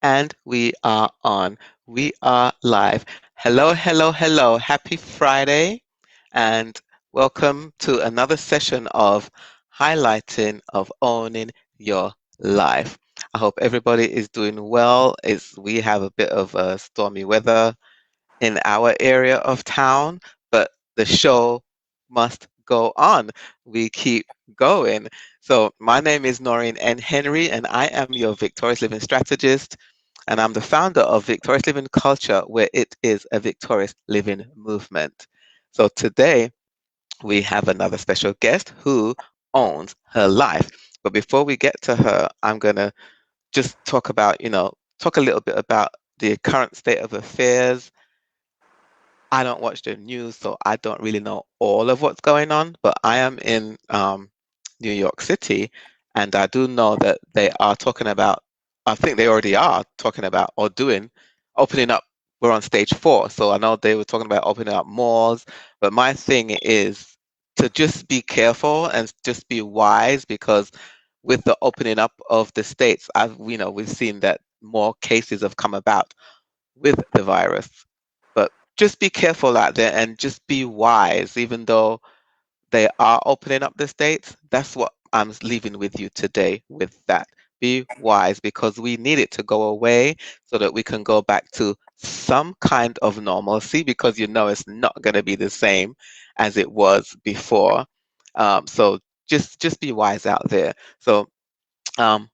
And we are on. We are live. Hello, hello, hello. Happy Friday, and welcome to another session of highlighting of owning your life. I hope everybody is doing well. We have a bit of stormy weather in our area of town, but the show must go on. We keep going. So, my name is Noreen N. Henry, and I am your Victorious Living Strategist, and I'm the founder of Victorious Living Culture, where it is a Victorious Living movement. So, today we have another special guest who owns her life. But before we get to her, I'm going to just talk a little bit about the current state of affairs. I don't watch the news, so I don't really know all of what's going on, but I am in New York City, and I do know that they are talking about, I think they already are talking about or doing, opening up. We're on stage 4, so I know they were talking about opening up malls, but my thing is to just be careful and just be wise because with the opening up of the states, we've seen that more cases have come about with the virus. But just be careful out there and just be wise, even though they are opening up the states. That's what I'm leaving with you today with that. Be wise because we need it to go away so that we can go back to some kind of normalcy because it's not going to be the same as it was before. So just be wise out there. So um,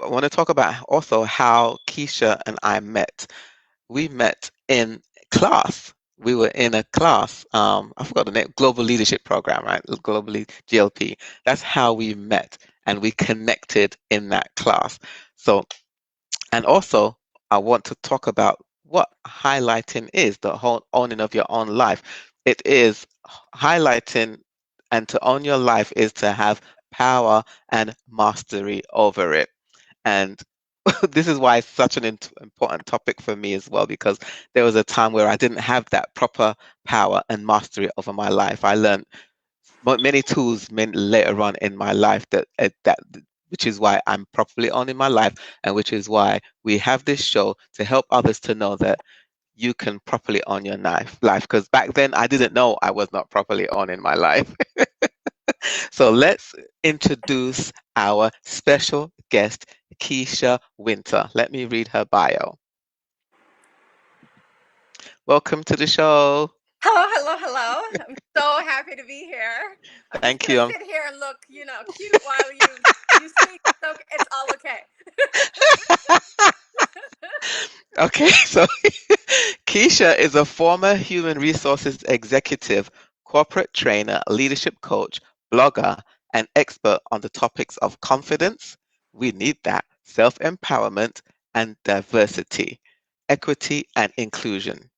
I want to talk about also how Keisha and I met. We met in class. We were in a class. I forgot the name. Global Leadership Program, right? Globally GLP. That's how we met, and we connected in that class. So, and also, I want to talk about what highlighting is. The whole owning of your own life. It is highlighting, and to own your life is to have power and mastery over it. And this is why it's such an important topic for me as well, because there was a time where I didn't have that proper power and mastery over my life. I learned many tools later on in my life which is why I'm properly on in my life, and which is why we have this show to help others to know that you can properly own your life. Because back then I didn't know I was not properly on in my life. So let's introduce our special guest, Kisha Wynter. Let me read her bio. Welcome to the show. Hello, hello, hello. I'm so happy to be here. I'm just Thank gonna you. sit here and look, cute while you speak. So it's all okay. Okay, so Keisha is a former human resources executive, corporate trainer, leadership coach, blogger, and expert on the topics of confidence. We need that, self empowerment, and diversity, equity, and inclusion.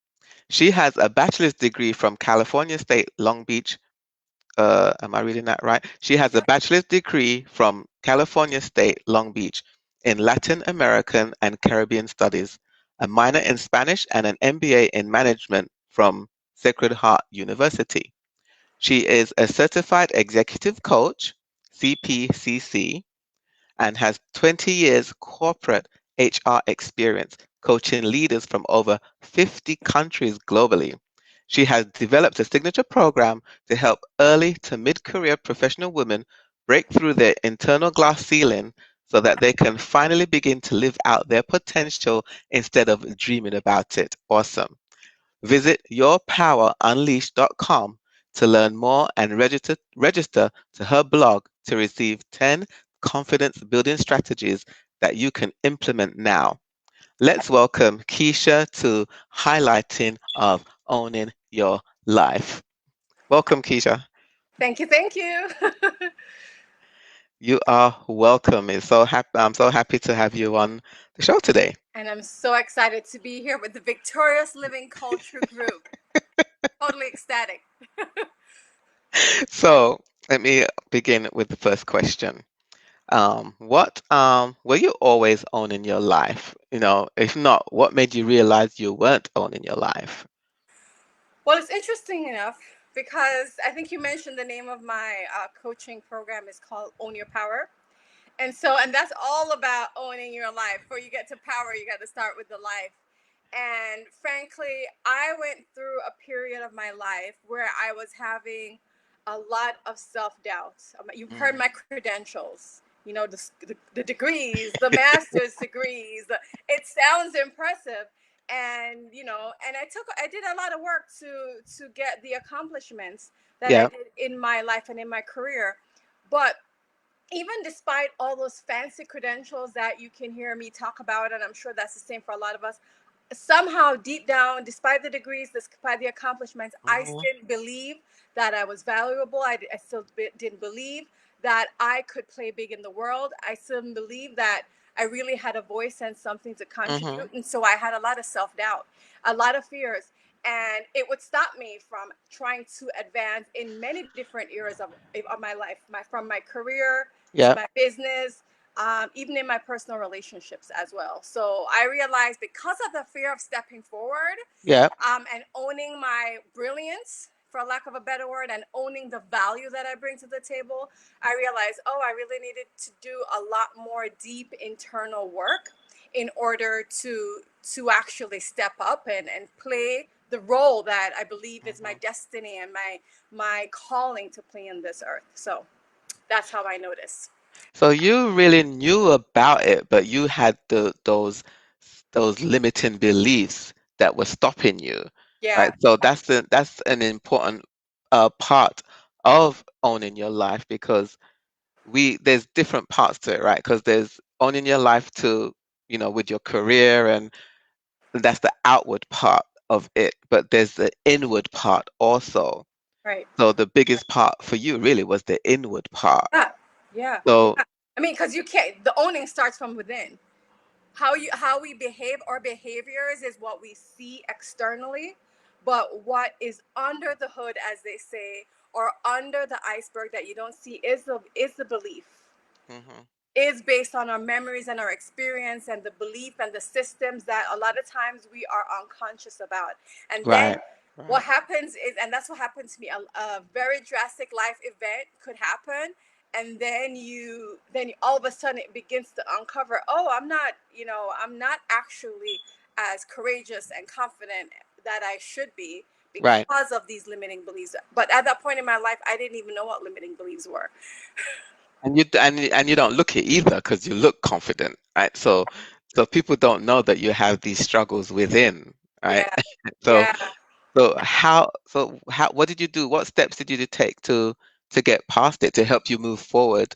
She has a bachelor's degree from California State Long Beach. Am I reading that right? She has a Yep. bachelor's degree from California State Long Beach in Latin American and Caribbean Studies, a minor in Spanish, and an MBA in management from Sacred Heart University. She is a certified executive coach, CPCC, and has 20 years corporate HR experience coaching leaders from over 50 countries globally. She has developed a signature program to help early to mid career professional women break through their internal glass ceiling so that they can finally begin to live out their potential instead of dreaming about it. Awesome. Visit yourpowerunleashed.com to learn more and register to her blog to receive 10 confidence building strategies that you can implement now. Let's welcome Keisha to highlighting of owning your life. Welcome, Keisha. Thank you, thank you. You are welcome. I'm so happy to have you on the show today. And I'm so excited to be here with the Victorious Living Culture Group. Totally ecstatic. So let me begin with the first question. What were you always owning your life? If not, what made you realize you weren't owning your life? Well, it's interesting enough because I think you mentioned the name of my coaching program is called Own Your Power. And that's all about owning your life. Before you get to power, you got to start with the life. And frankly, I went through a period of my life where I was having a lot of self doubt. You've heard Mm. my credentials, the degrees, the master's degrees. It sounds impressive. And, I did a lot of work to get the accomplishments that I Yeah. did in my life and in my career. But even despite all those fancy credentials that you can hear me talk about, and I'm sure that's the same for a lot of us, somehow deep down, despite the degrees, despite the accomplishments, I Hmm. still believe that I was valuable. I still didn't believe that I could play big in the world. I still believe that I really had a voice and something to Hmm. contribute. And so I had a lot of self doubt, a lot of fears. And it would stop me from trying to advance in many different areas of my life, from my career to Yeah. my business, even in my personal relationships as well. So I realized, because of the fear of stepping forward, Yeah. and owning my brilliance, for lack of a better word, and owning the value that I bring to the table, I realized, oh, I really needed to do a lot more deep internal work in order to actually step up and play the role that I believe is my Hmm. destiny and my calling to play in this earth. So that's how I noticed. So you really knew about it, but you had those limiting beliefs that were stopping you, right? Yeah, So that's an important part of owning your life, because we there's different parts to it, right? Because there's owning your life to, with your career, and that's the outward part of it, but there's the inward part also. right. So the biggest part for you really was the inward part. Yeah, yeah, So yeah. I mean, because you can't. The owning starts from within. How we behave, our behaviors is what we see externally, but what is under the hood, as they say, or under the iceberg that you don't see, is the belief, hmm. is based on our memories and our experience and the belief and the systems that a lot of times we are unconscious about. And then Right, what right, happens is, and that's what happened to me, a very drastic life event could happen, and then all of a sudden it begins to uncover, oh, I'm not actually as courageous and confident that I should be, right. because of these limiting beliefs. But at that point in my life, I didn't even know what limiting beliefs were. And you don't look it either, because you look confident, right? So people don't know that you have these struggles within, right? Yeah, So yeah. so how what did you do? What steps did you take to get past it, to help you move forward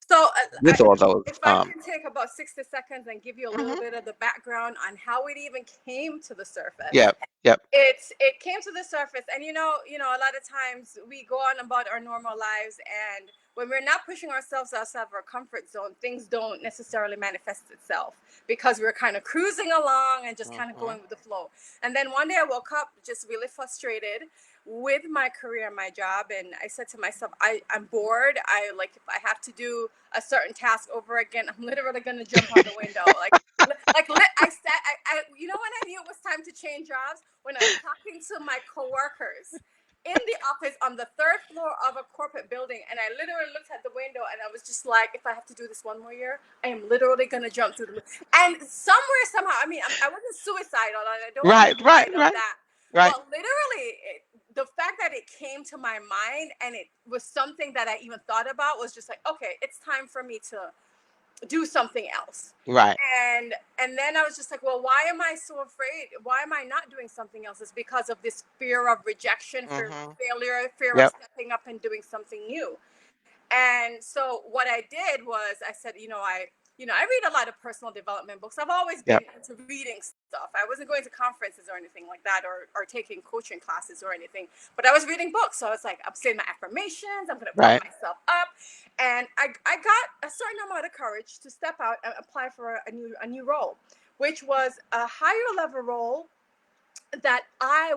So, with all those? if I can take about 60 seconds and give you a little Mhm. bit of the background on how it even came to the surface. Yep, yep, It came to the surface, and a lot of times we go on about our normal lives, and when we're not pushing ourselves outside of our comfort zone, things don't necessarily manifest itself, because we're kind of cruising along and just kind of mhm, going with the flow. And then one day I woke up just really frustrated with my career and my job, and I said to myself, I'm bored. I like, if I have to do a certain task over again, I'm literally gonna jump out the window. I said, when I knew it was time to change jobs, when I was talking to my coworkers in the office on the third floor of a corporate building, and I literally looked at the window and I was just like, if I have to do this one more year, I am literally gonna jump through the. And somewhere, somehow, I mean, I wasn't suicidal, and I don't want to right, make right, light of right, that, right, but literally, the fact that it came to my mind and it was something that I even thought about, was just like, okay, it's time for me to do something else. right. And then I was just like, well, why am I so afraid? Why am I not doing something else? It's because of this fear of rejection, fear of Mhm. failure, fear of Yep, stepping up and doing something new. And so what I did was, I said, I read a lot of personal development books. I've always been yep, into reading stuff. I wasn't going to conferences or anything like that, or taking coaching classes or anything, but I was reading books. So I was like, I'm saying my affirmations, I'm going to pump right. myself up. And I got a certain amount of courage to step out and apply for a new role, which was a higher level role that I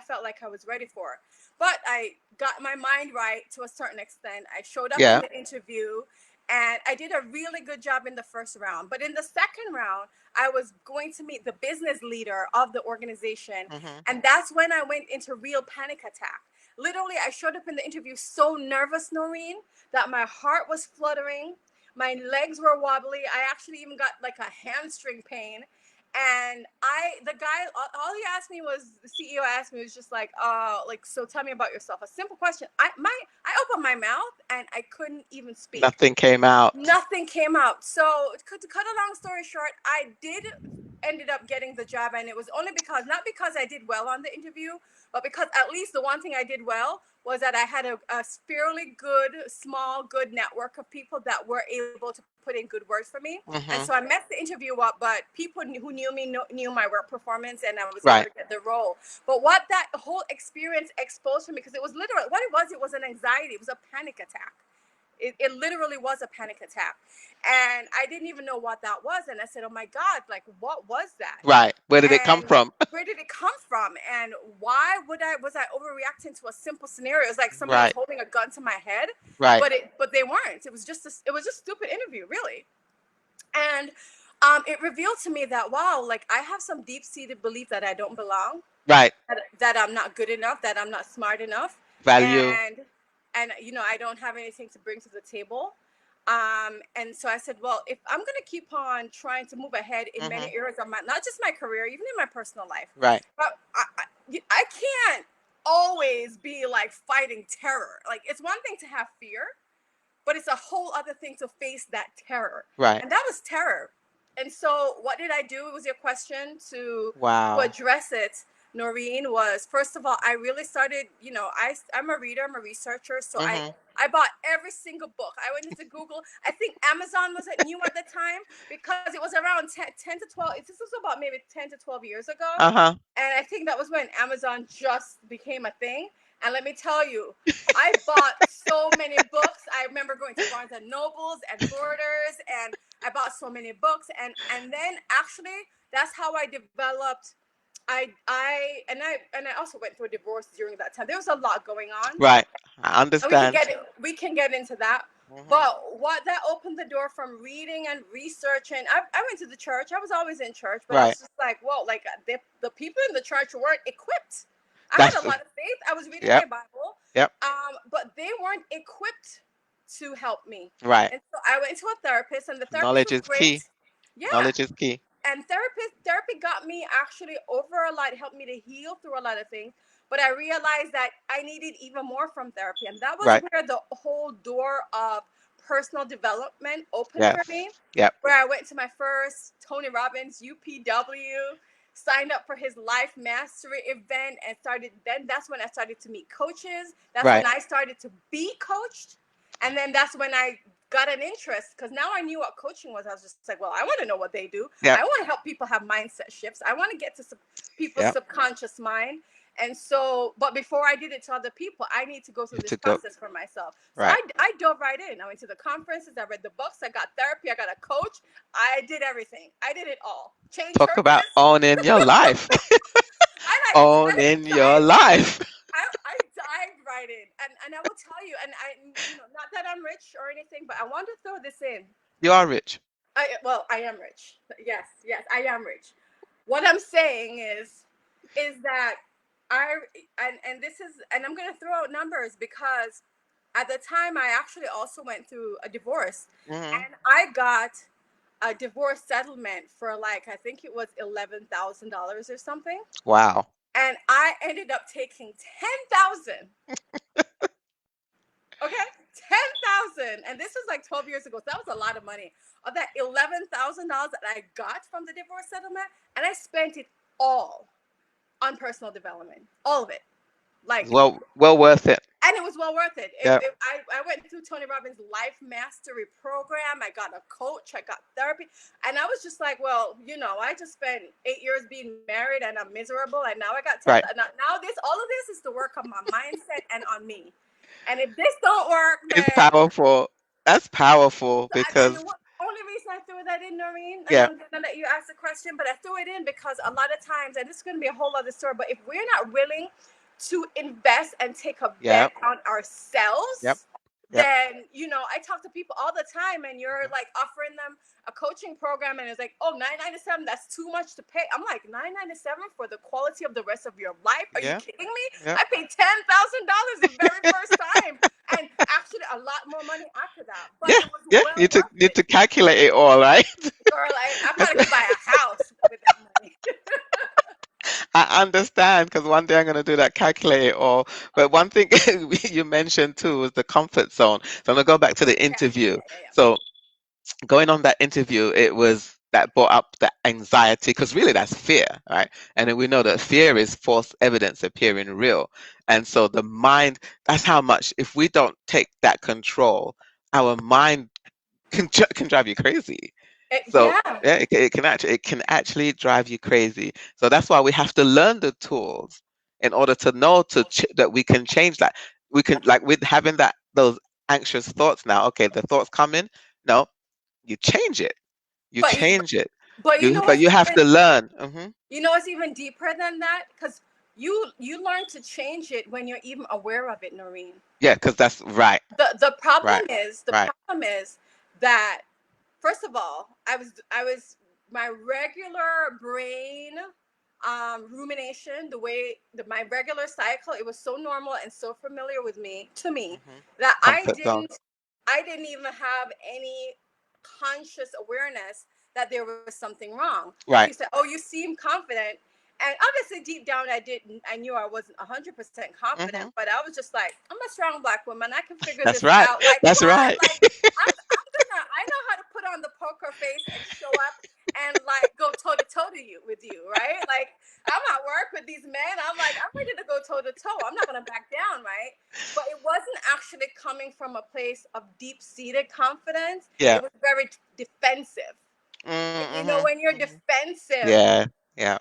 felt like I was ready for. But I got my mind right to a certain extent. I showed up in Yeah. the interview, and I did a really good job in the first round. But in the second round, I was going to meet the business leader of the organization. Mhm. And that's when I went into real panic attack. Literally, I showed up in the interview so nervous, Noreen, that my heart was fluttering. My legs were wobbly. I actually even got like a hamstring pain. And the guy, all he asked me was, the CEO asked me was just like, so tell me about yourself. A simple question. I opened my mouth and I couldn't even speak. Nothing came out. Nothing came out. So to cut a long story short, I did ended up getting the job, and it was only because, not because I did well on the interview, but because at least the one thing I did well was that I had a fairly good, small, good network of people that were able to put in good words for me. And so I Hmm. messed the interview up, but people who knew me knew my work performance, and I was able Right. to get the role. But what that whole experience exposed for me, because it was literally what it was an anxiety, it was a panic attack. It literally was a panic attack, and I didn't even know what that was. And I said, oh my god, like, what was that? Right. Where did it come And from? where did it come from? And why was I overreacting to a simple scenario? It was like somebody was Right. holding a gun to my head, Right. but they weren't. It was just a stupid interview, really. And it revealed to me that, wow, like, I have some deep seated belief that I don't belong, Right. that I'm not good enough, that I'm not smart enough, Value. and I don't have anything to bring to the table. And so I said, well, if I'm gonna keep on trying to move ahead in many Hmm. areas of my, not just my career, even in my personal life, Right. but I can't always be like fighting terror. Like, it's one thing to have fear, but it's a whole other thing to face that terror. Right. And that was terror. And so what did I do? It was your question. To Wow. address it, Noreen, was, first of all, I really started, I'm a reader, I'm a researcher, so Hmm. I bought every single book. I went into Google. I think Amazon wasn't new at the time, because it was around 10 to 12. This was about maybe 10 to 12 years ago. Uh-huh. And I think that was when Amazon just became a thing. And let me tell you, I bought so many books. I remember going to Barnes and Nobles and Borders, and I bought so many books. And then actually, that's how I developed. I also went through a divorce during that time. There was a lot going on, Right. I and understand. we can get into that. Hmm. But what that opened the door from reading and researching. I went to the church. I was always in church, but I Right. was just like, whoa, like, the people in the church weren't equipped. I had That's a lot of faith. I was reading my yep. Bible, Yep. but they weren't equipped to help me. Right. And so I went to a therapist, and the therapist Knowledge was is key. great. Yeah, Knowledge is key. and therapy got me actually over a lot, helped me to heal through a lot of things. But I realized that I needed even more from therapy, and that was Right. where the whole door of personal development opened for Yes. me. Yep. Where I went to my first Tony Robbins UPW, signed up for his life mastery event, and started. Then that's when I started to meet coaches. That's when Right. I started to be coached, and then that's when I got an interest, because now I knew what coaching was. I was just like, well, I want to know what they do. I Yep. want to help people have mindset shifts. I want to get to people's Yep. subconscious mind. And so, but before I did it to other people, I need to go You through have this to go. process for myself. So Right. I dove right in. I went to the conferences, I read the books, I got therapy, I got a coach. I did everything. I did it all. Change Talk about churches. owning your life. Owning your life. I dived right in. And I will tell you, and not that I'm rich or anything, but I want to throw this in. You are rich. I am rich. Yes, yes, I am rich. What I'm saying is that I and this is, and I'm going to throw out numbers, because at the time I actually also went through a divorce, Hmm. and I got a divorce settlement for, like, I think it was $11,000 or something, Wow. and I ended up taking 10,000. Okay, 10,000, and this was like 12 years ago. So that was a lot of money. Of that $11,000 that I got from the divorce settlement, and I spent it all on personal development, all of it. Like, Well worth it. and it was well worth it. Yep. I went through Tony Robbins' life mastery program. I got a coach. I got therapy, and I was just like, well, I just spent 8 years being married, and I'm miserable, and now I got 10. Right. Now this, all of this is to work on my mindset and on me. And if this don't work, It's man. powerful. That's powerful And because the only reason I threw that in, Noreen, and yeah. I'm gonna let you ask the question, but I threw it in because a lot of times, and this is gonna be a whole other story, but if we're not willing to invest and take a bet Yep. on Yep. ourselves, Yep. then I talk to people all the time, and you're Mhm. like offering them a coaching program, and it's like, oh, 997, that's too much to pay. I'm like, 997 for the quality of the rest of your life? Are you Yeah. kidding me? Yep. I paid $10,000 the very first time, and actually a lot more money after that, but Yeah. it was Yeah. well worth Need it. to calculate it all, right? Girl, I probably could buy a house with that money. I understand because one day I'm going to do that, calculate it all. But one thing you mentioned too was the comfort zone. So I'm going to go back to the Yeah, interview. yeah. So going on that interview, it was that brought up the anxiety because really that's fear, right? And then we know that fear is false evidence appearing real. And so the mind, that's how much, if we don't take that control, our mind can drive you crazy. So Yeah. yeah, it can actually drive you crazy. So that's why we have to learn the tools in order to know that we can change that. We can, like, with having those anxious thoughts now. Okay, the thoughts come in. No, you change it. You But you, change it. but you know But what's you have even to learn. deeper than that, because you learn to change it when you're even aware of it, Noreen. Yeah, because that's right, The problem right, is right. that, first of all, I was my regular brain rumination, the way my regular cycle, it was so normal and so familiar with me to me Hmm. that I Comfort zone. didn't I didn't even have any conscious awareness that there was something wrong. Like you Right. said, oh, you seem confident. And obviously, deep down, I knew I wasn't 100% confident, Hmm. but I was just like, I'm a strong Black woman. I can figure That's this right. out. Like, That's what? right. Like, I know how to put on the poker face and show up and like go toe to toe to you with you, right? Like, I'm at work with these men. I'm like, I'm ready to go toe to toe. I'm not gonna back down, right? But it wasn't actually coming from a place of deep seated confidence. Yeah. It was very defensive. And Mm-hmm. when you're Hmm. defensive, Yeah. Yeah.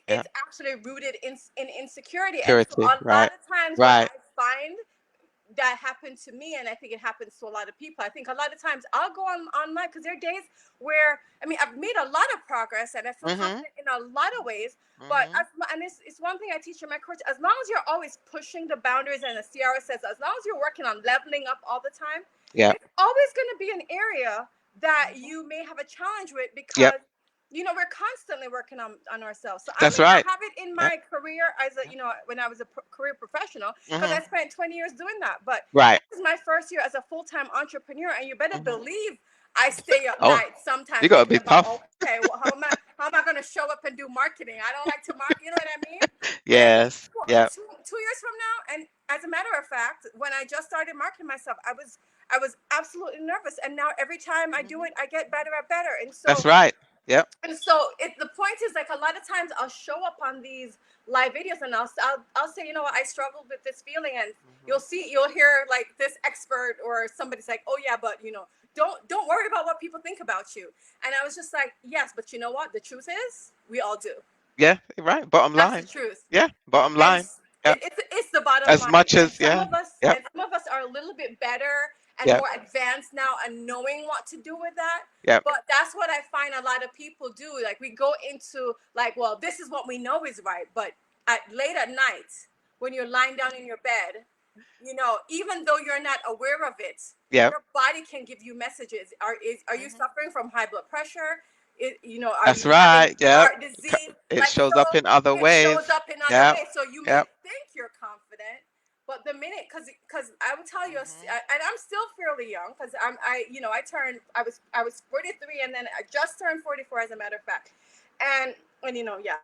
Yeah. it's actually rooted in insecurity. And so Purity. a lot Right. of times what Right. I find that happened to me, and I think it happens to a lot of people. I think a lot of times I'll go online because there are days where, I mean, I've made a lot of progress and I feel Hmm. confident in a lot of ways. But Hmm. and it's one thing I teach in my course. As long as you're always pushing the boundaries, and the CRS says, as long as you're working on leveling up all the time, Yeah. it's always going to be an area that Hmm. you may have a challenge with, Yep. because we're constantly working on ourselves. So I That's may not right. have it in Yep. my career as a Yep. when I was a career professional, because I Hmm. spent 20 years doing that. But Right. this is my first year as a full-time entrepreneur, and you better Hmm. believe I stay up Oh, nights sometimes you gotta thinking be about, tough. okay, well, how am I going to show up and do marketing? I don't like to market, you know what I mean? And Yes. Yep. 2 years from now, and as a matter of fact, when I just started marketing myself, I was absolutely nervous, and now every time I do Hmm. it, I get better and better. And That's so right. Yep. the point is, like, a lot of times I'll show up on these live videos, and I'll say, I struggled with this feeling, and Hmm. you'll hear like this expert or somebody's like, oh yeah, but don't worry about what people think about you. And I was just like, yes, but you know what, the truth is, we all do. Yeah. Right. Bottom That's the line. truth. Yeah. Bottom And line. Yep. it's the bottom As line. much as yeah. Yep. And some of us are a little bit better and Yep. more advanced now and knowing what to do with that. Yep. But that's what I find a lot of people do. Like, we go into like, well, this is what we know is right, but late at night, when you're lying down in your bed, even though you're not aware of it, Yep. your body can give you messages. Are you Hmm. suffering from high blood pressure? Are That's you having right. Yep. heart disease? It Like, shows up so in other it ways. shows up in other Yep. ways. So you may Yep. think you're confident, but the minute, because I will tell you, Hmm. and I'm still fairly young, because I was 43, and then I just turned 44, as a matter of fact, and yeah,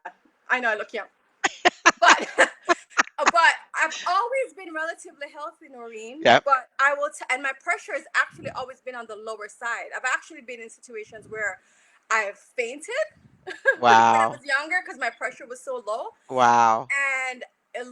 I know I look young, but but I've always been relatively healthy, Noreen. Yep. But and my pressure has actually always been on the lower side. I've actually been in situations where I've fainted when I Wow. was younger because my pressure was so low. Wow. And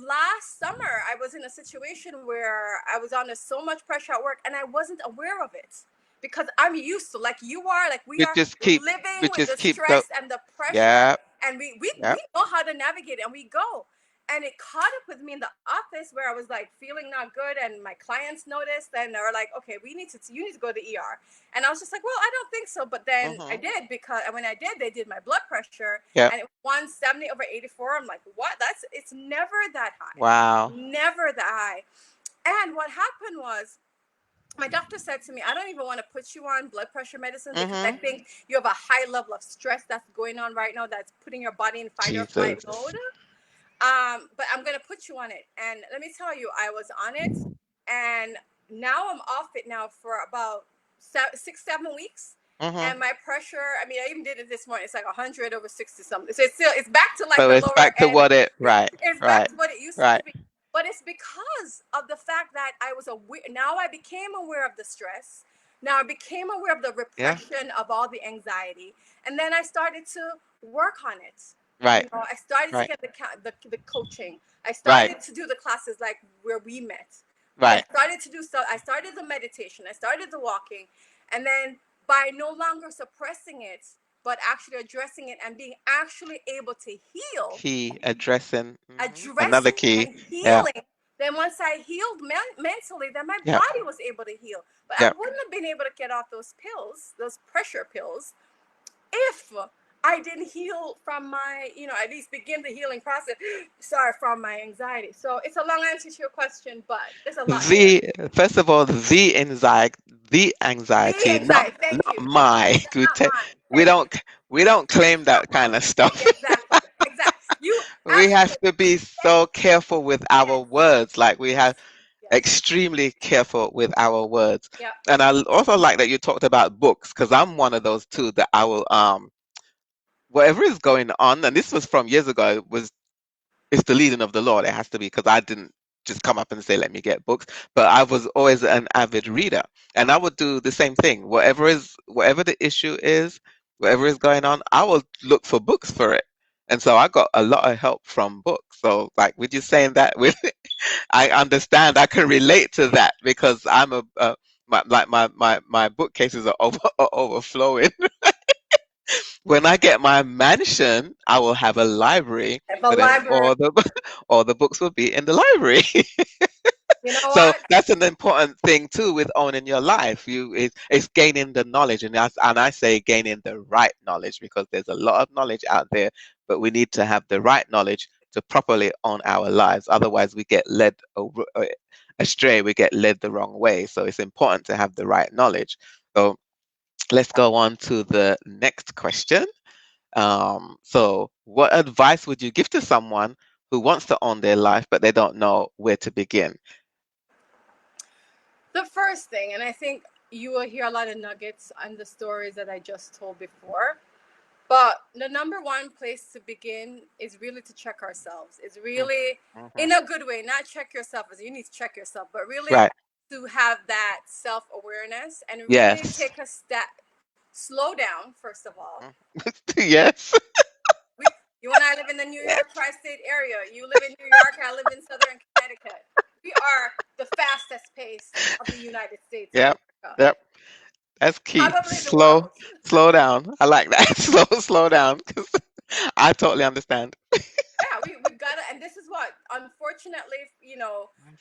last summer, I was in a situation where I was under so much pressure at work, and I wasn't aware of it, because I'm used to, like you are, like we We are just keep we living with the just keep go stress and the pressure, Yep. and we Yep. know how to navigate it, and we go. And it caught up with me in the office, where I was like feeling not good, and my clients noticed, and they were like, "Okay, you need to go to the ER." And I was just like, "Well, I don't think so." But then I Hmm. did, because when I did, they did my blood pressure, Yep. and it was 170 over 84. I'm like, "What? It's never that high, Wow. never that high." And what happened was, my doctor said to me, I don't even want to put you on blood pressure medicine because I Mm-hmm. think you have a high level of stress that's going on right now that's putting your body in fight or flight Jesus. mode. But I'm gonna put you on it. And let me tell you, I was on it, and now I'm off it now for about 6, 7 weeks. Mm-hmm. And my pressure, I mean, I even did it this morning. It's like 100/60 something. So it's back to like So the it's lower back to end. what it It's, right, it's back right, to what it used to right. be. But it's because of the fact that I was aware. Now I became aware of the stress. Now I became aware of the Yeah. repression of all the anxiety, and then I started to work on it. Right, I started to right, get the coaching. I right, started to do the classes like where we met. I right. started to do stuff. I started the meditation. I started the walking, and then by no longer suppressing it, but actually addressing it and being actually able to heal, Key addressing. Another addressing key. and Yeah. healing. Then once I healed mentally, then my Yep. body was able to heal. But I Yep. wouldn't have been able to get off those pills, those pressure pills, if I didn't heal from my, at least begin the healing process, sorry, from my anxiety. So it's a long answer to your question, but there's a lot there. The first of all, the The anxiety, not anxiety, thank not you. my. Not mine, We thank you. don't we don't claim Not that kind mine. of stuff. Exactly, exactly. You We have absolutely, to be thank so careful with our yes, words. Like we have yes, extremely careful with our words. yep. And I also like that you talked about books because I'm one of those too that I will whatever is going on, and this was from years ago, was it's the leading of the Lord. It has to be because I didn't just come up and say, let me get books. But I was always an avid reader. And I would do the same thing. Whatever the issue is, whatever is going on, I will look for books for it. And so I got a lot of help from books. So like with you saying that with I understand, I can relate to that because I'm my bookcases are are overflowing. When I get my mansion, I will have a library, The so then library, all the books will be in the library. you know So what? that's an important thing too with owning your life. It's gaining the knowledge, and I say gaining the right knowledge because there's a lot of knowledge out there, but we need to have the right knowledge to properly own our lives. Otherwise, we get led astray. We get led the wrong way. So it's important to have the right knowledge. So let's go on to the next question. So, what advice would you give to someone who wants to own their life but they don't know where to begin? The first thing, and I think you will hear a lot of nuggets on the stories that I just told before. But the number one place to begin is really to check ourselves. It's really Mm-hmm. in a good way, not check yourself as you need to check yourself, but really Right. to have that self awareness and really Yes. take a step, slow down, first of all. Yes. We, you and I live in the New York tri state area. You live in New York, I live in Southern Connecticut. We are the fastest pace of the United States of Yep. America, Yep. That's key. probably the world. Slow down. I like that. Slow down. 'Cause I totally understand. Yeah, we gotta, and this is what, unfortunately,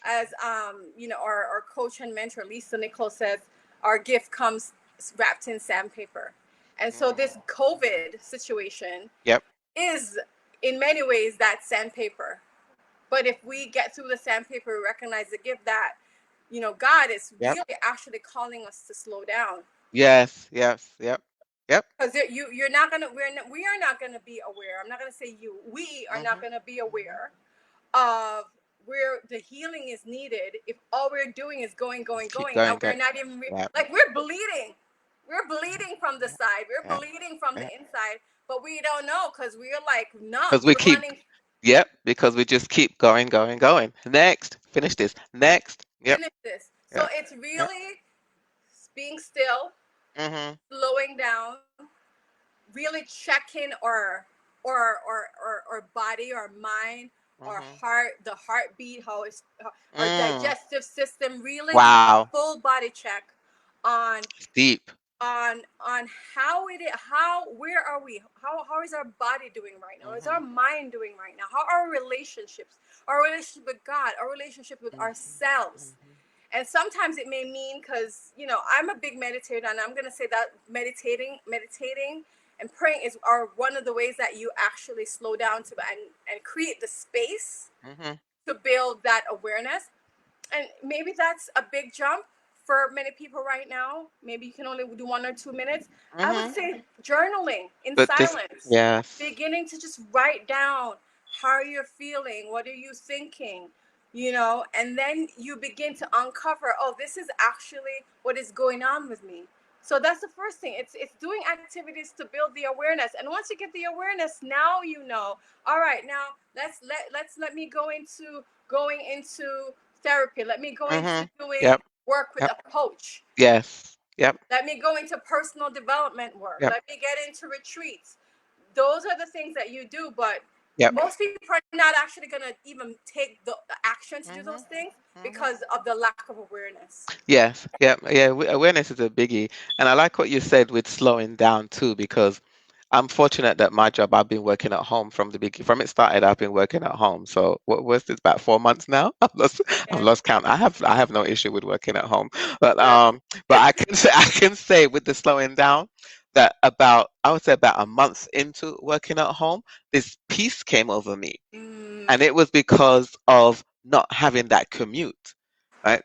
as our coach and mentor Lisa Nichols says, our gift comes wrapped in sandpaper. And so Mm. this COVID situation Yep. is in many ways that sandpaper. But if we get through the sandpaper, we recognize the gift that God is Yep. really actually calling us to slow down. Yes. Yes. Yep. Yep. Because you're not gonna we are not gonna be aware. I'm not gonna say you. We are not Hmm. gonna be aware of where the healing is needed if all we're doing is going, going, Let's keep going, and going. we're Going. not even Yep. like we're bleeding. We're bleeding from the side. We're Yep. bleeding from the Yep. inside, but we don't know because we're like numb. Because we We're keep. running. Yep. Because we just keep going, going, going. Next. Finish this. Next. Yep. Finish this. So Yep. it's Yep. really being still, Mhm. slowing down, really checking our body, our mind, our Mhm. heart, the heartbeat, how it's our Mm. digestive system. Really do a Wow. full body check on Deep. on how it is, how where are we, how is our body doing right now, is our Mhm. mind doing right now, how are our relationships, our relationship with God, our relationship with Mhm. ourselves. Mhm. And sometimes it may mean, because I'm a big meditator, and I'm going to say that meditating and praying is are one of the ways that you actually slow down to and create the space Mhm. to build that awareness. And maybe that's a big jump for many people right now, maybe you can only do 1 or 2 minutes. I would Mhm. say journaling in But just silence, yes. beginning to just write down how you're feeling, what are you thinking, you know, and then you begin to uncover, oh, this is actually what is going on with me. So that's the first thing. It's doing activities to build the awareness. And once you get the awareness, now you know, all right, now let me go into going into therapy. Let me go into Mhm. doing Yep. work with Yep. a coach. Yes. Yep. Let me go into personal development work. Yep. Let me get into retreats. Those are the things that you do, but Yep. most people are not actually going to even take the action to do those Mhm. things Mhm. because of the lack of awareness. Yes, yeah, yeah. Awareness is a biggie, and I like what you said with slowing down too, because I'm fortunate that my job, I've been working at home from the beginning. From it started, I've been working at home. So what was this, about 4 months now? I've Yeah. lost count. I have no issue with working at home, but Good. I can say, I can say with the slowing down that about, I would say about a month into working at home, this peace came over me, Mm, and it was because of not having that commute, right?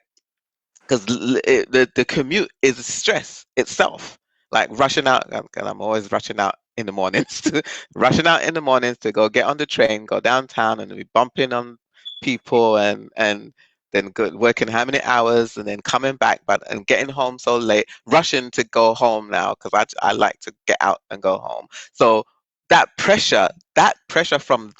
Because the commute is stress itself. Like rushing out, and I'm always rushing out in the mornings, rushing out in the mornings to go get on the train, go downtown, and be bumping on people, and then good working how many hours, and then coming back, but and getting home so late, rushing to go home now because I like to get out and go home. So that pressure from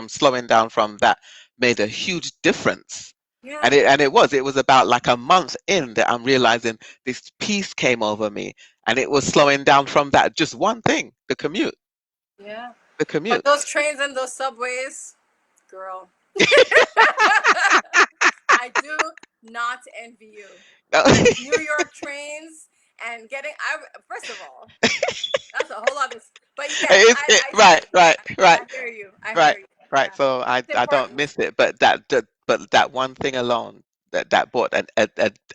slowing down from that made a huge difference, yeah. and it was about like a month in that I'm realizing this peace came over me, and it was slowing down from that just one thing, Yeah. the But commute. those trains and those subways, girl, I do not envy you. Those New York trains and getting, I first of all, that's a whole other. But yes, I see. Right, right, right. I hear you. I Right, hear you. right. Yeah, So I it's I don't important. miss it, but that one thing alone that brought an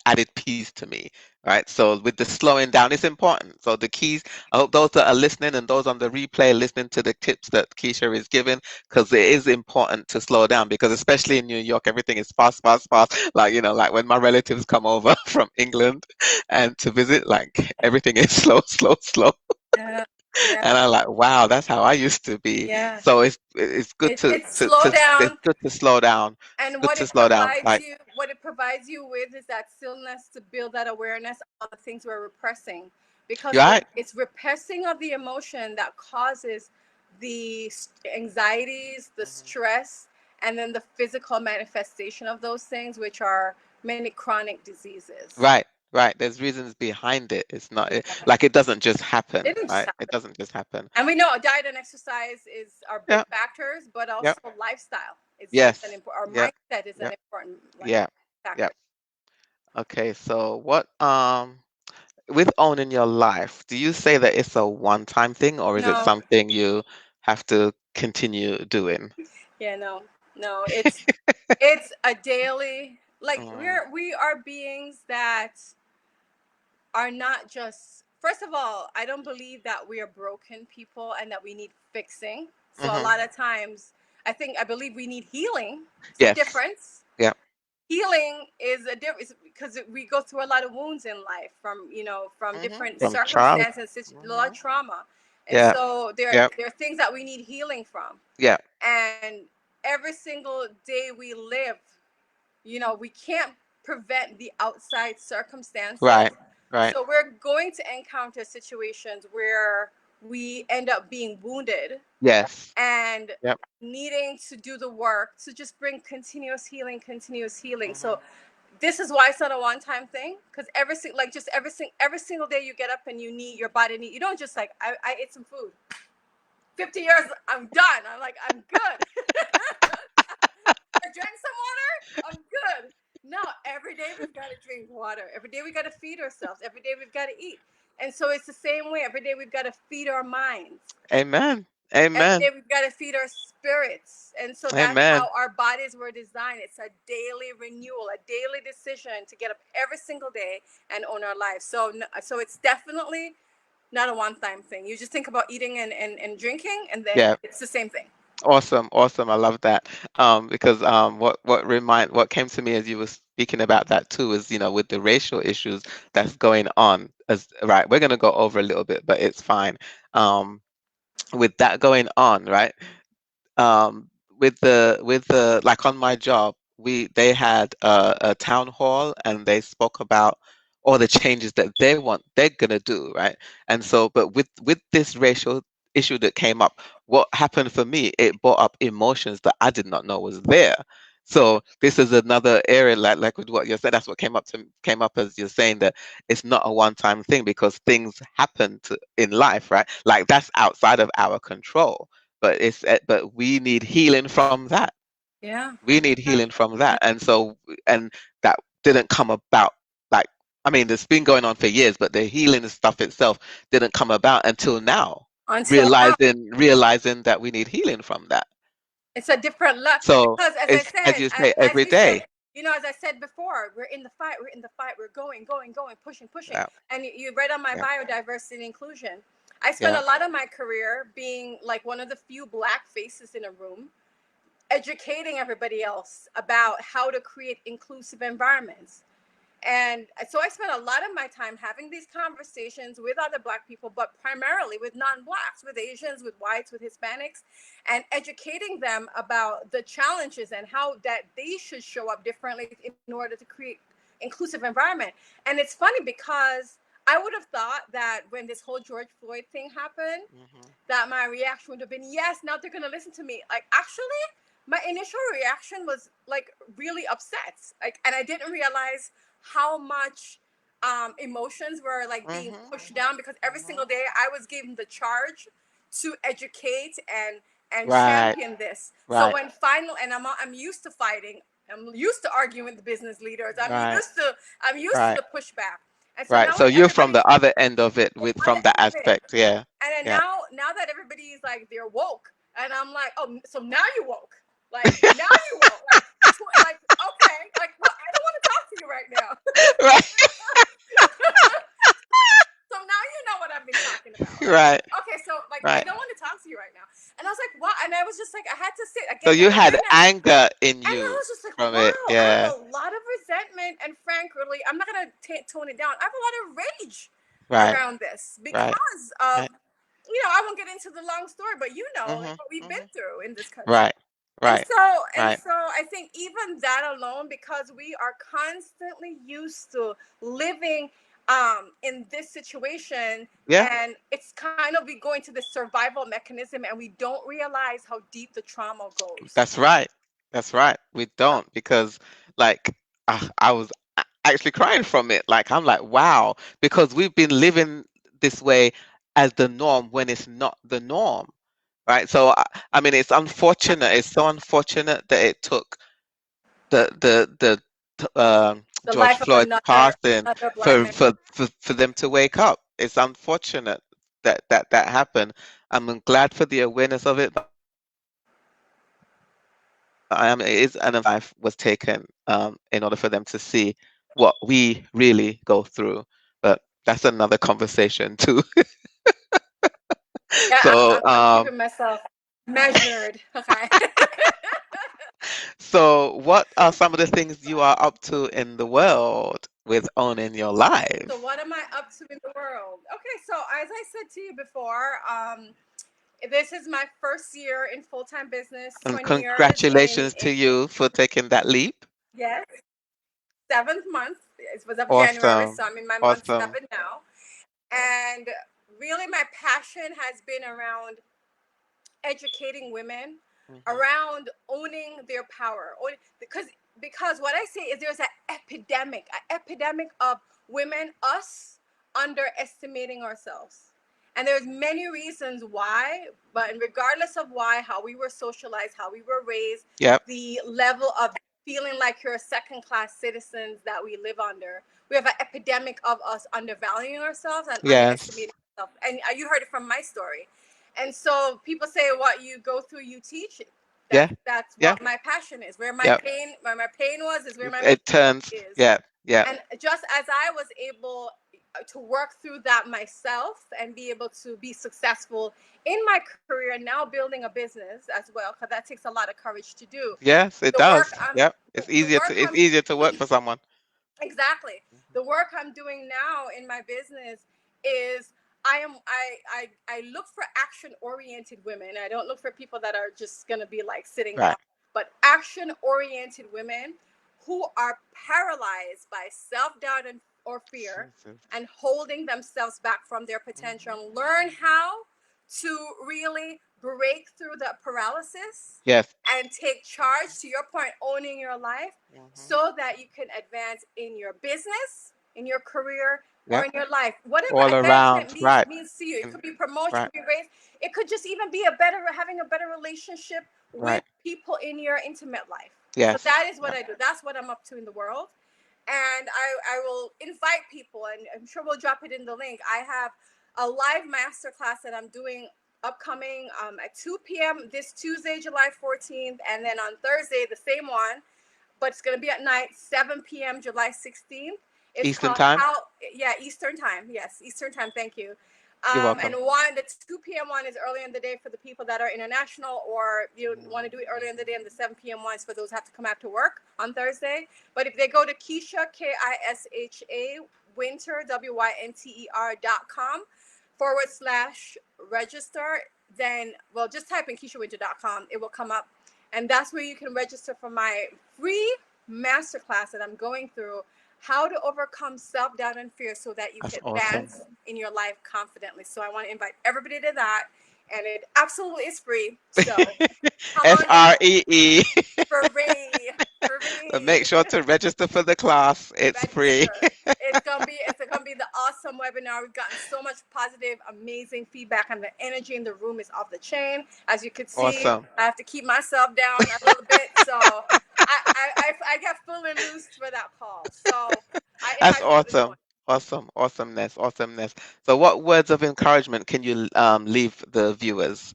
added piece to me, right? So with the slowing down, it's important. So the keys. I hope those that are listening and those on the replay listening to the tips that Keisha is giving, because it is important to slow down. Because especially in New York, everything is fast, fast, fast. Like like when my relatives come over from England and to visit, like everything is slow, slow, slow. Yeah, yeah, And I'm like, wow, that's how I used to be. yeah. So it's good It's slow it's down. good to slow down. It's And good to slow down. Like, what it provides you with is that stillness to build that awareness of the things we're repressing, because you're right. it's repressing of the emotion that causes the anxieties, the Mhm. stress, and then the physical manifestation of those things, which are many chronic diseases. Right, right. There's reasons behind it. It's not Yeah, like it doesn't just happen, it didn't just right? It happen. doesn't just happen. And we know diet and exercise are big Yeah, factors, but yeah. also lifestyle is an Yes. important. Our Yeah, mindset is an yeah, important like yeah, yeah. factor. Okay, so what with owning your life, do you say that it's a one-time thing, or is it No, something you have to continue doing? yeah, no, no. It's a daily. Like Mm, we are beings that are not just. First of all, I don't believe that we are broken people and that we need fixing. So a mm-hmm. lot of times, I believe we need healing. It's a Yes. difference. Yeah. Healing is a difference because we go through a lot of wounds in life from different From child. circumstances, a lot of Hmm. trauma, and Yeah. so Yeah. there are things that we need healing from. Yeah. And every single day we live, we can't prevent the outside circumstances. Right. Right. So we're going to encounter situations where we end up being wounded Yes. and Yep. needing to do the work to just bring continuous healing. Hmm. So this is why it's not a one-time thing, because every single day you get up and your body need, you don't just like, I ate some food, 50 years I'm done, I'm good. I drank some water, I'm good. No, every day we've got to drink water. Every day we got to feed ourselves. Every day we've got to eat. And so it's the same way. Every day we've got to feed our minds. Amen. Every Amen. day we've got to feed our spirits. And so that's Amen. how our bodies were designed. It's a daily renewal, a daily decision to get up every single day and own our lives. So it's definitely not a one-time thing. You just think about eating and drinking, and then Yeah. it's the same thing. Awesome. Awesome. I love that. Because what came to me as you speaking about that too, is, with the racial issues that's going on. As right, we're gonna go over a little bit, but it's fine. Um, with that going on, right? um with the like on my job, they had a town hall, and they spoke about all the changes that they're gonna do, right? And so, but with this racial issue that came up, what happened for me, it brought up emotions that I did not know was there. So this is another area, like with what you said, that's what came up as you're saying, that it's not a one-time thing, because things happen in life, right? Like, that's outside of our control, but we need healing from that. Yeah. We need healing from that. And that didn't come about, like, I mean, it's been going on for years, but the healing stuff itself didn't come about until now, Until now. realizing that we need healing from that. It's a different level, So because as I it's, as said, you say, as every you said, day. as I said before, we're in the fight. We're in the fight. We're going, going, going, pushing, pushing. Yeah, And you read on my yeah, biodiversity and inclusion. I spent yeah. a lot of my career being like one of the few black faces in a room, educating everybody else about how to create inclusive environments. And so I spent a lot of my time having these conversations with other Black people, but primarily with non Blacks, with Asians, with whites, with Hispanics, and educating them about the challenges and how that they should show up differently in order to create inclusive environment. And it's funny because I would have thought that when this whole George Floyd thing happened, Hmm. that my reaction would have been, yes, now they're going to listen to me. Like, actually, my initial reaction was like really upset. Like, and I didn't realize how much emotions were like being Hmm. pushed down, because every Hmm. single day I was given the charge to educate and Right, champion this. So right, when final, and I'm used to fighting. I'm used to arguing with the business leaders. right, I'm used to right, the pushback. And so right. now So when you're from everybody the other end of it, the with other from that end of it, aspect. Yeah, and then yeah. now that everybody is like they're woke, and I'm like, oh, so now you woke, like now you woke, like okay, like well, I don't want to talk to you right now. Right, So now you know what I've been talking about. Like, right, okay, so like I right. don't want to talk to you right now. And I was like, wow. And I was just like, I had to sit So again that you had awareness. anger in And I you was just like, from it. wow, I Yeah. have a lot of resentment. And frankly, I'm not going to tone it down. I have a lot of rage Right, around this right, because of, right. I won't get into the long story, but like Mhm, what we've been mhm. through in this country. Right, right, And right. so I think even that alone, because we are constantly used to living in this situation, Yeah, and it's kind of we go into this survival mechanism, and we don't realize how deep the trauma goes. that's right. That's right. We Yep. don't, because, like, I was actually crying from it. Like, I'm like, wow, because we've been living this way as the norm when it's not the norm, right? So I mean, it's unfortunate. It's so unfortunate that it took the The George life of Floyd's passing another black for man. them to wake up. It's unfortunate that happened. I'm glad for the awareness of it, but I am it is an unfortunate life was taken, in order for them to see what we really go through. But that's another conversation too. Yeah, So I'm keeping myself measured. Okay. so what are some of the things you are up to in the world with owning your So life? what am I up to in the world? Okay, so as I said to you before, this is my first year in full time business. And 20 years in congratulations to you for taking that leap. yes, 7th month. It was of January, so Awesome. I'm in my month Awesome. 7 now. And really, my passion has been around educating women Hmm. around owning their power. Because what I say is there's an epidemic of women, us underestimating ourselves. And there's many reasons why, but regardless of why, how we were socialized, how we were raised, Yep. the level of feeling like you're a second class citizens that we live under, we have an epidemic of us undervaluing ourselves and Yes. underestimating ourselves. And you heard it from my story. And so people say what you go through, you teach it. Yeah. That's Yeah. what my passion is. Yep. Where my pain was is where my It motivation turns. is. Yeah. Yeah. And just as I was able, to work through that myself and be able to be successful in my career, now building a business as well, because that takes a lot of courage to do. Yes, it The work does. I'm Yep. the work It's I'm easier to work for someone. Exactly. The work I'm doing now in my business is I look for action oriented women. I don't look for people that are just gonna be like sitting down, Right. but action oriented women who are paralyzed by self doubt and or fear Jesus. and holding themselves back from their potential, Hmm. and learn how to really break through the paralysis Yes. and take charge, to your point, owning your life, Hmm. so that you can advance in your business, in your career, or Yep. in your life. Whatever All advancement around. Right. means to you. It And could be promotion, right. it could be raise. It could just even be a better having a better relationship with Right. people in your intimate life. So Yes. that is what Yep. I do. That's what I'm up to in the world. And I will invite people, and I'm sure we'll drop it in the link. I have a live masterclass that I'm doing upcoming at 2 p.m. this Tuesday, July 14th, and then on Thursday, the same one, but it's going to be at night, 7 p.m., July 16th. It's Eastern called time. How, yeah, Eastern Time. Yes, Eastern Time. Thank you. You're And welcome. the 2 p.m. one is earlier in the day for the people that are international, or you want to do it earlier in the day, and the 7 p.m. one is for those who have to come after work on Thursday. But if they go to Kisha, Kisha, Wynter, WYNTER.com / register, then, well, just type in KishaWinter.com. It will come up. And that's where you can register for my free masterclass that I'm going through, how to overcome self doubt and fear so that you That's can awesome. advance in your life confidently. So I want to invite everybody to that. And it absolutely is free. So come on in, FREE. free, Make free. sure to register for the class. It's free. Register. It's gonna be the awesome webinar. We've gotten so much positive, amazing feedback, and the energy in the room is off the chain. As you can see, Awesome. I have to keep myself down a little bit, so I get full and loose for that call. So I That's invite people to join. awesome. Awesome. Awesomeness. Awesomeness. So, what words of encouragement can you leave the viewers,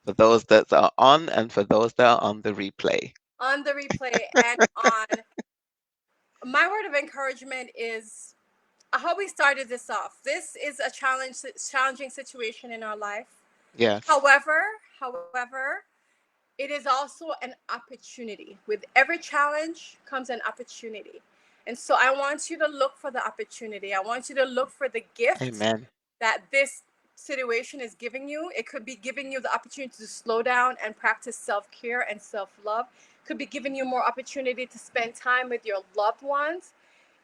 for those that are on and for those that are on the replay? On the replay and on my word of encouragement is how we started this off. This is a challenging situation in our life. Yes. However, it is also an opportunity. With every challenge comes an opportunity. And so I want you to look for the opportunity. I want you to look for the gift Amen. that this situation is giving you. It could be giving you the opportunity to slow down and practice self care and self love. Could be giving you more opportunity to spend time with your loved ones.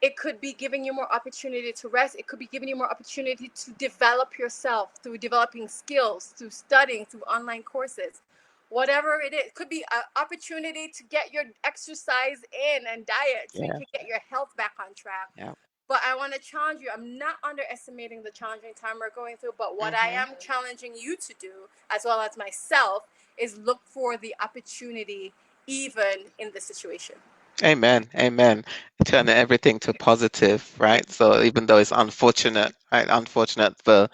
It could be giving you more opportunity to rest. It could be giving you more opportunity to develop yourself through developing skills, through studying, through online courses. Whatever it is, could be an opportunity to get your exercise in and diet so you Yeah. can get your health back on track. Yeah. But I want to challenge you. I'm not underestimating the challenging time we're going through, but what I Hmm. am challenging you to do, as well as myself, is look for the opportunity even in the situation. Amen. Amen. Turn everything to positive, right? So even though it's unfortunate, right? Unfortunate for,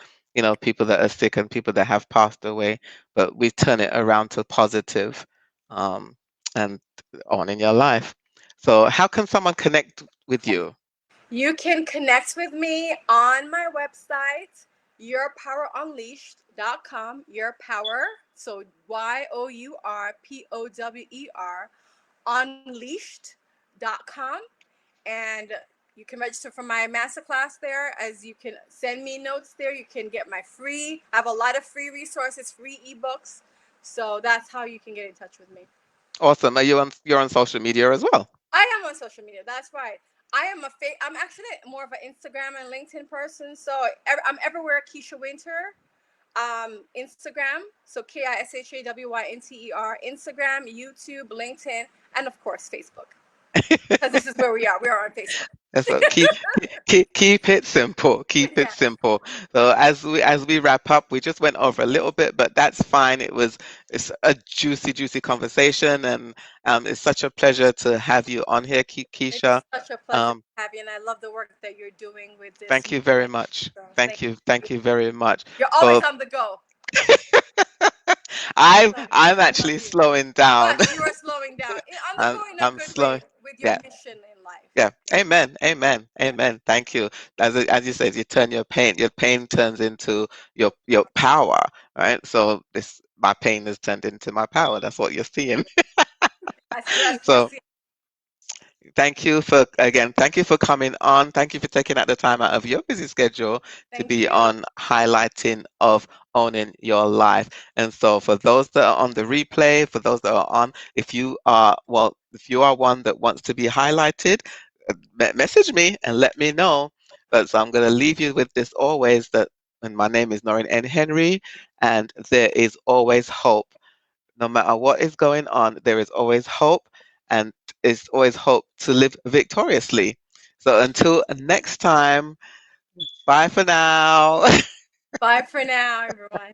people that are sick and people that have passed away, but we turn it around to positive, um, and on in your life. So how can someone connect with you? You can connect with me on my website, yourpowerunleashed.com. Your power, so YOURPOWER, unleashed.com. And you can register for my masterclass there, as you can send me notes there. You can get my free, I have a lot of free resources, free ebooks. So that's how you can get in touch with me. Awesome. You're on social media as well? I am on social media. That's right. I'm actually more of an Instagram and LinkedIn person. So I'm everywhere. Kisha Wynter, Instagram. So KISHAWYNTER. Instagram, YouTube, LinkedIn, and of course Facebook. Because this is where we are. We are on Facebook. So keep it simple. Keep it Yeah. simple. So as we wrap up, we just went over a little bit, but that's fine. It's a juicy conversation, and it's such a pleasure to have you on here, Keisha. It's such a pleasure to Um, have you, and I love the work that you're doing with this Thank you very movement. much. So thank Thank you. you very much. You're always So on the go. I'm Love you. I'm I love actually you. slowing down. But you are slowing down. On the go in a I'm good slowing. way with your Yeah. mission in life. Yeah. Amen. Amen. Amen. Thank you. As you said, you turn your pain turns into your power, right? So this my pain has turned into my power. That's what you're seeing. Yes, we're So seeing. thank you for coming on. Thank you for taking out the time out of your busy schedule to Thank be you. on highlighting of owning your life. And so for those that are on the replay, for those that are on, if you are one that wants to be highlighted, message me and let me know. But so I'm going to leave you with this always that, and my name is Noreen N. Henry, and there is always hope. No matter what is going on, there is always hope, and it's always hope to live victoriously. So until next time, bye for now. Bye for now, everyone.